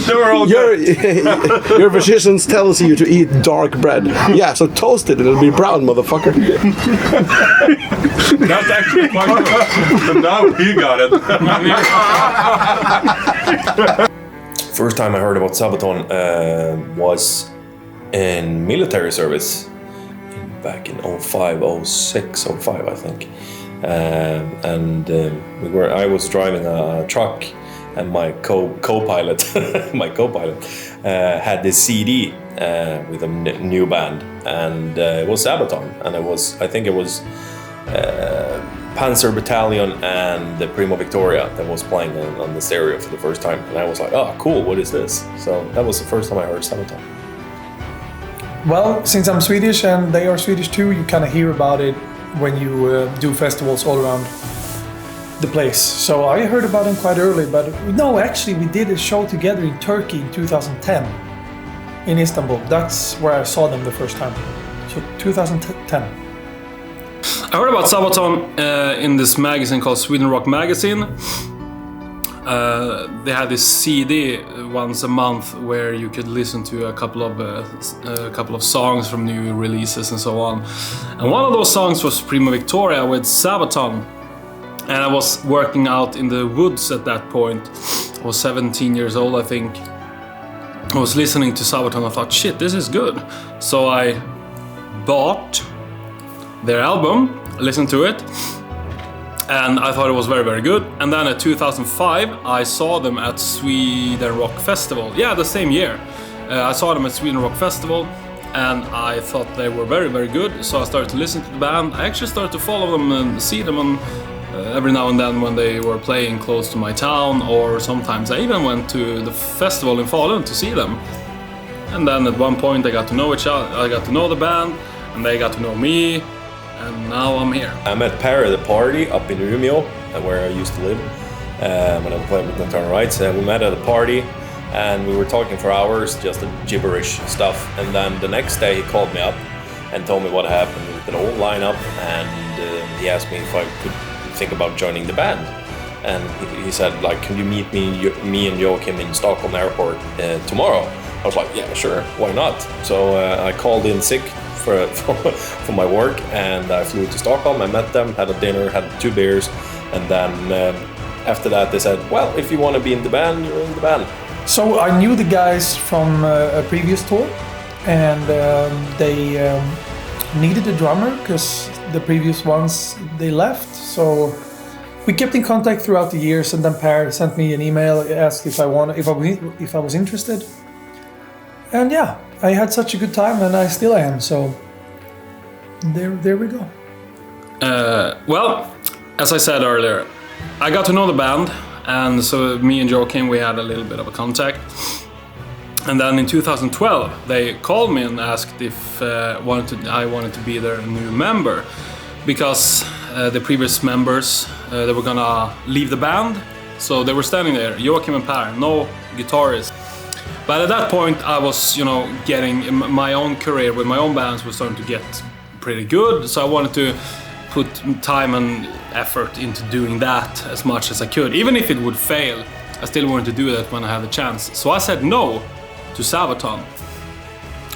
They were all your physicians tells you to eat dark bread. Yeah, so toast it, it'll be brown, motherfucker. That's actually quite good. And now he got it. First time I heard about Sabaton was in military service back in 05, 06, 05, I think. I was driving a truck, and my co-pilot had this CD with a new band, and it was Sabaton, and I think it was Panzer Battalion and the Primo Victoria that was playing on the stereo for the first time, and I was like, oh cool, what is this? So that was the first time I heard Sabaton. Well, since I'm Swedish and they are Swedish too, you kind of hear about it when you do festivals all around the place. So I heard about them quite early, but no, actually we did a show together in Turkey in 2010 in Istanbul. That's where I saw them the first time. So 2010. I heard about Sabaton in this magazine called Sweden Rock Magazine. They had this CD once a month where you could listen to a couple of songs from new releases and so on. And one of those songs was Prima Victoria with Sabaton. And I was working out in the woods at that point. I was 17 years old, I think. I was listening to Sabaton. I thought, shit, this is good. So I bought their album, listened to it, and I thought it was very, very good. And then in 2005, I saw them at Sweden Rock Festival. Yeah, the same year. I saw them at Sweden Rock Festival, and I thought they were very, very good. So I started to listen to the band. I actually started to follow them and see them on, every now and then when they were playing close to my town, or sometimes I even went to the festival in Falun to see them. And then at one point I got to know each other. I got to know the band, and they got to know me. And now I'm here. I met Per at a party up in Umeå, where I used to live, when I played with Nocturnal Rites. We met at a party, and we were talking for hours, just gibberish stuff. And then the next day he called me up and told me what happened with the whole lineup, and he asked me if I could think about joining the band. And he said, like, can you meet me and Joachim in Stockholm airport tomorrow? I was like, yeah, sure, why not? So I called in sick for my work, and I flew to Stockholm. I met them, had a dinner, had 2 beers, and then after that they said, well, if you want to be in the band, you're in the band. So I knew the guys from a previous tour, and they needed a drummer because the previous ones, they left. So we kept in contact throughout the years, and then Per sent me an email, asked if I was interested. And yeah, I had such a good time, and I still am. So there we go. Well, as I said earlier, I got to know the band, and so me and Joachim, we had a little bit of a contact. And then in 2012, they called me and asked if I wanted to be their new member, because the previous members, they were gonna leave the band. So they were standing there, Joachim and Per, no guitarist. But at that point, I was, getting my own career with my own bands was starting to get pretty good. So I wanted to put time and effort into doing that as much as I could. Even if it would fail, I still wanted to do that when I had the chance. So I said no to Sabaton.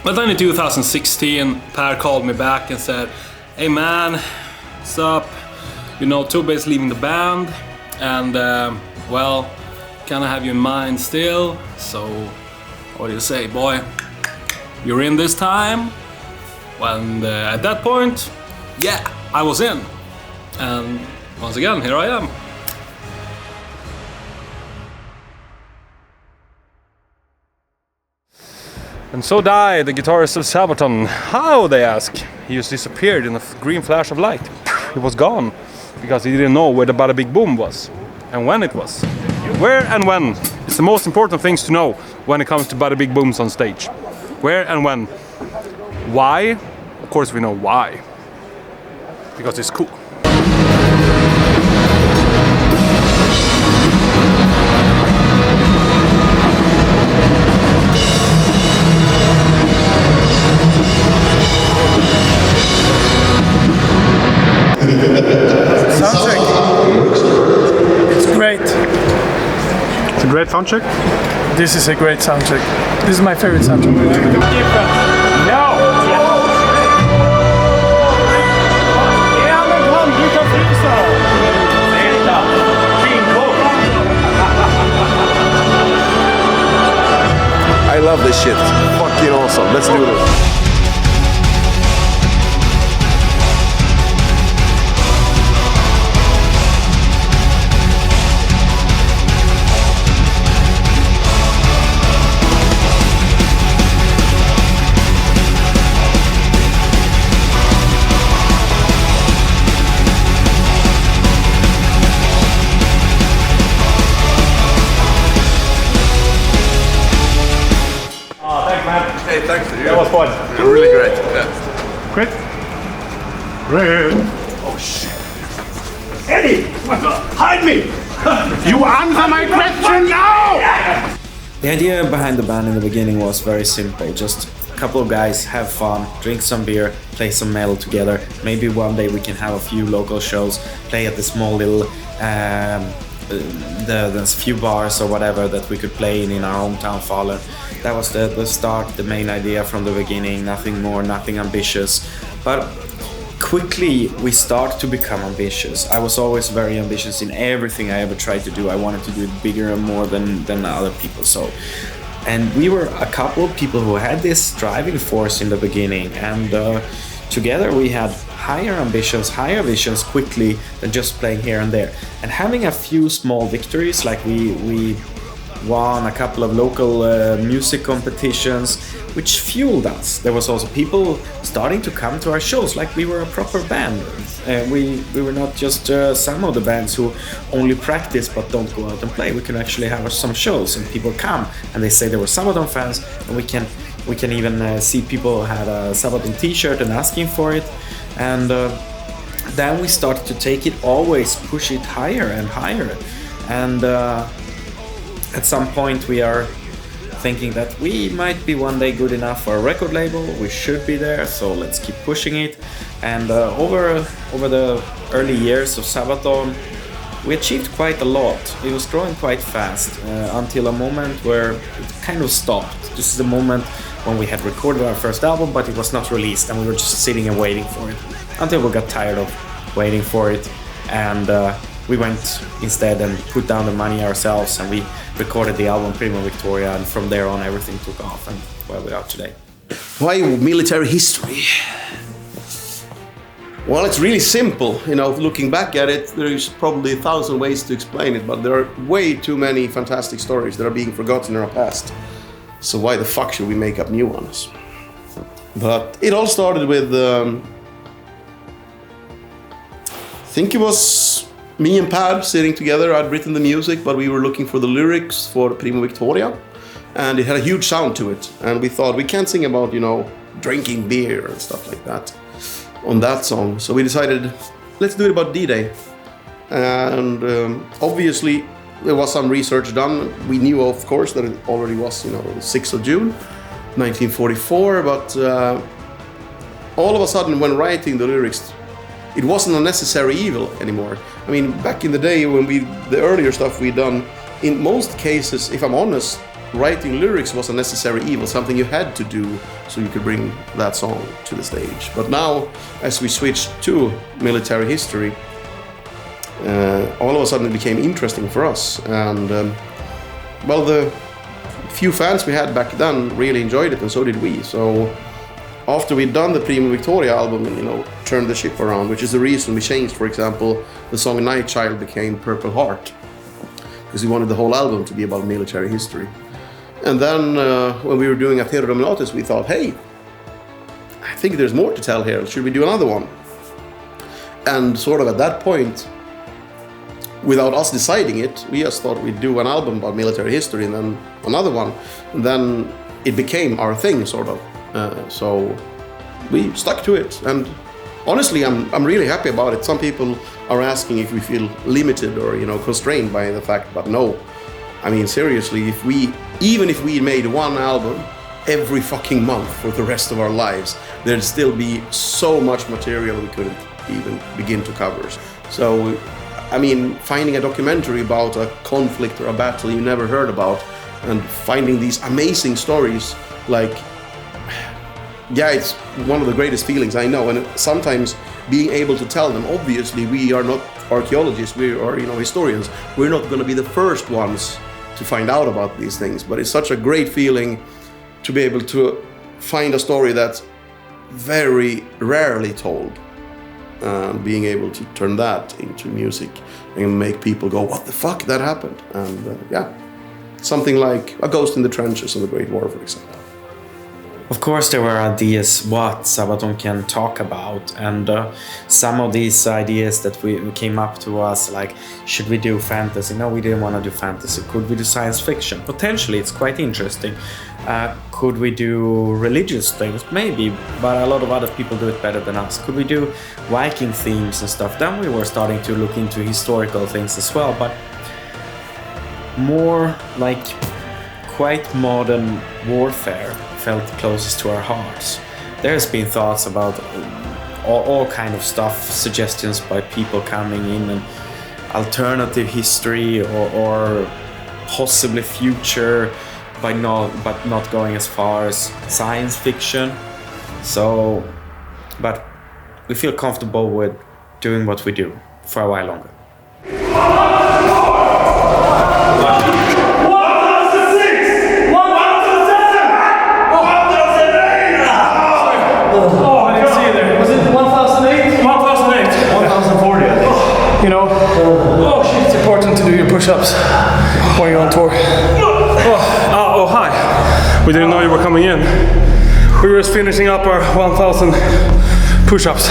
But then in 2016, Per called me back and said, hey man, what's up? Tobi's leaving the band, and well, kind of have you in mind still. So what do you say, boy? You're in this time? Well, and at that point, yeah, I was in. And once again, here I am. And so died the guitarist of Sabaton. How, they ask? He just disappeared in a green flash of light. He was gone, because he didn't know where the Bada Big Boom was, and when it was. Where and when is the most important things to know when it comes to Bada Big Booms on stage. Where and when. Why? Of course we know why. Because it's cool. Soundcheck. It's great. It's a great sound check. This is a great soundtrack. This is my favorite soundtrack. I love this shit. Fucking awesome. Let's do this. Hey, thanks to you. That was fun. You're really great. Yeah. Great. Oh shit. Eddie! Hide me! You answer my question now! The idea behind the band in the beginning was very simple. Just a couple of guys, have fun, drink some beer, play some metal together. Maybe one day we can have a few local shows, play at the small little there's few bars or whatever that we could play in our hometown Falun. That was the start, the main idea from the beginning, nothing more, nothing ambitious. But quickly we start to become ambitious. I was always very ambitious in everything I ever tried to do. I wanted to do it bigger and more than other people. And we were a couple of people who had this driving force in the beginning, and together we had higher ambitions, higher visions quickly than just playing here and there. And having a few small victories, like we won a couple of local music competitions, which fueled us. There was also people starting to come to our shows, like we were a proper band. We were not just some of the bands who only practice but don't go out and play. We can actually have some shows and people come and they say they were Sabaton fans, and we can even see people had a Sabaton t-shirt and asking for it. And then we started to take it, always push it higher and higher. And at some point we are thinking that we might be one day good enough for a record label. We should be there, so let's keep pushing it. And over the early years of Sabaton, we achieved quite a lot. It was growing quite fast until a moment where it kind of stopped. This is the moment when we had recorded our first album, but it was not released, and we were just sitting and waiting for it until we got tired of waiting for it, and we went instead and put down the money ourselves, and we recorded the album Prima Victoria, and from there on everything took off, and where we are today. Why military history? Well, it's really simple. You know, looking back at it, there's probably 1,000 ways to explain it, but there are way too many fantastic stories that are being forgotten in our past. So why the fuck should we make up new ones? But it all started with, I think it was me and Pad sitting together. I'd written the music, but we were looking for the lyrics for Prima Victoria, and it had a huge sound to it. And we thought, we can't sing about, you know, drinking beer and stuff like that on that song. So we decided, let's do it about D-Day. And obviously there was some research done. We knew, of course, that it already was, you know, the 6th of June, 1944, but all of a sudden when writing the lyrics, it wasn't a necessary evil anymore. I mean, back in the day when the earlier stuff we'd done, in most cases, if I'm honest, writing lyrics was a necessary evil, something you had to do so you could bring that song to the stage. But now, as we switched to military history, all of a sudden it became interesting for us. And well, the few fans we had back then really enjoyed it, and so did we. So after we'd done the Prima Victoria album and, you know, turned the ship around, which is the reason we changed, for example, the song Night Child became Purple Heart, because we wanted the whole album to be about military history. And then when we were doing Aether Dominatus, we thought, hey, I think there's more to tell here. Should we do another one? And sort of at that point, without us deciding it, we just thought we'd do an album about military history and then another one. And then it became our thing, sort of. So we stuck to it. And honestly, I'm really happy about it. Some people are asking if we feel limited or, you know, constrained by the fact, but no. I mean, seriously, even if we made one album every fucking month for the rest of our lives, there'd still be so much material we couldn't even begin to cover. So, I mean, finding a documentary about a conflict or a battle you never heard about and finding these amazing stories, like, yeah, it's one of the greatest feelings I know. And sometimes being able to tell them, obviously we are not archaeologists, we are, you know, historians. We're not going to be the first ones to find out about these things, but it's such a great feeling to be able to find a story that's very rarely told, and being able to turn that into music and make people go, what the fuck, that happened? And yeah, something like A Ghost in the Trenches of the Great War, for example. Of course, there were ideas what Sabaton can talk about, and some of these ideas that we came up to us, like, should we do fantasy? No, we didn't want to do fantasy. Could we do science fiction? Potentially, it's quite interesting. Could we do religious things? Maybe, but a lot of other people do it better than us. Could we do Viking themes and stuff? Then we were starting to look into historical things as well, but more like quite modern warfare felt closest to our hearts. There's been thoughts about all kind of stuff, suggestions by people coming in, and alternative history or possibly future, but not going as far as science fiction. So, but we feel comfortable with doing what we do for a while longer. You know, it's important to do your push-ups when you're on tour. Oh, hi. We didn't know you were coming in. We were just finishing up our 1,000 push-ups.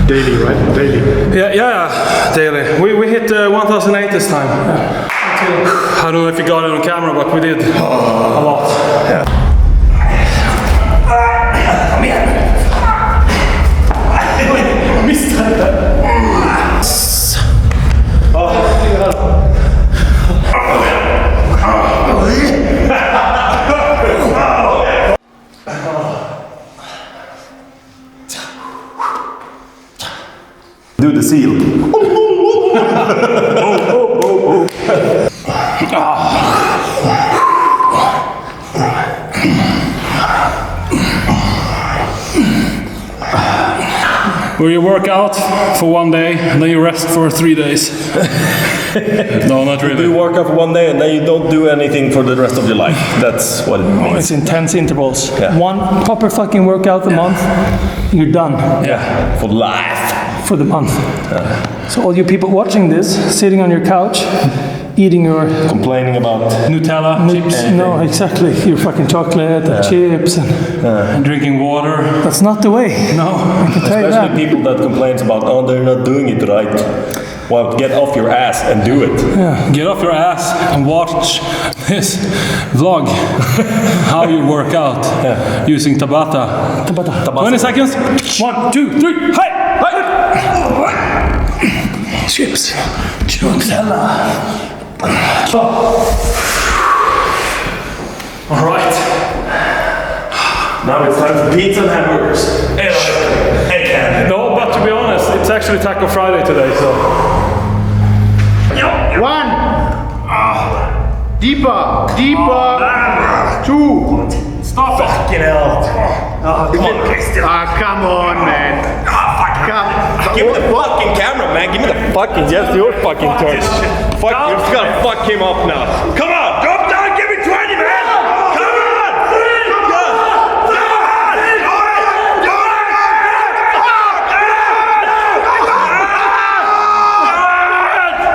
Daily, right? Daily. Yeah, daily. We hit 1,008 this time. I don't know if you got it on camera, but we did a lot. Yeah. Come here. I missed that. Do the seal. Where you work out for one day and then you rest for 3 days. No, not really. You work out for one day and then you don't do anything for the rest of your life. That's what it means. It's intense intervals. Yeah. One proper fucking workout a month, you're done. Yeah, for life. For the month. So all you people watching this, sitting on your couch, eating your Complaining about Nutella, chips, no, exactly, your fucking chocolate and chips, and drinking water. that's not the way. No. I can tell you especially that. people that complains about, oh, they're not doing it right. Well, get off your ass and do it. Get off your ass and watch this vlog. How you work out using Tabata. 20 seconds. 1, 2, 3. Hi! Chips. Nutella. All right. Now it's time for pizza and hamburgers. No, but to be honest, it's actually Taco Friday today, so. One. Deeper. Two. Stop it! Fucking hell. Come on, Christian. Come on, man. Give me the fucking camera, man. Give me the fucking, yes, your fucking turn. Fuck, you just gotta fuck him up now. Come on!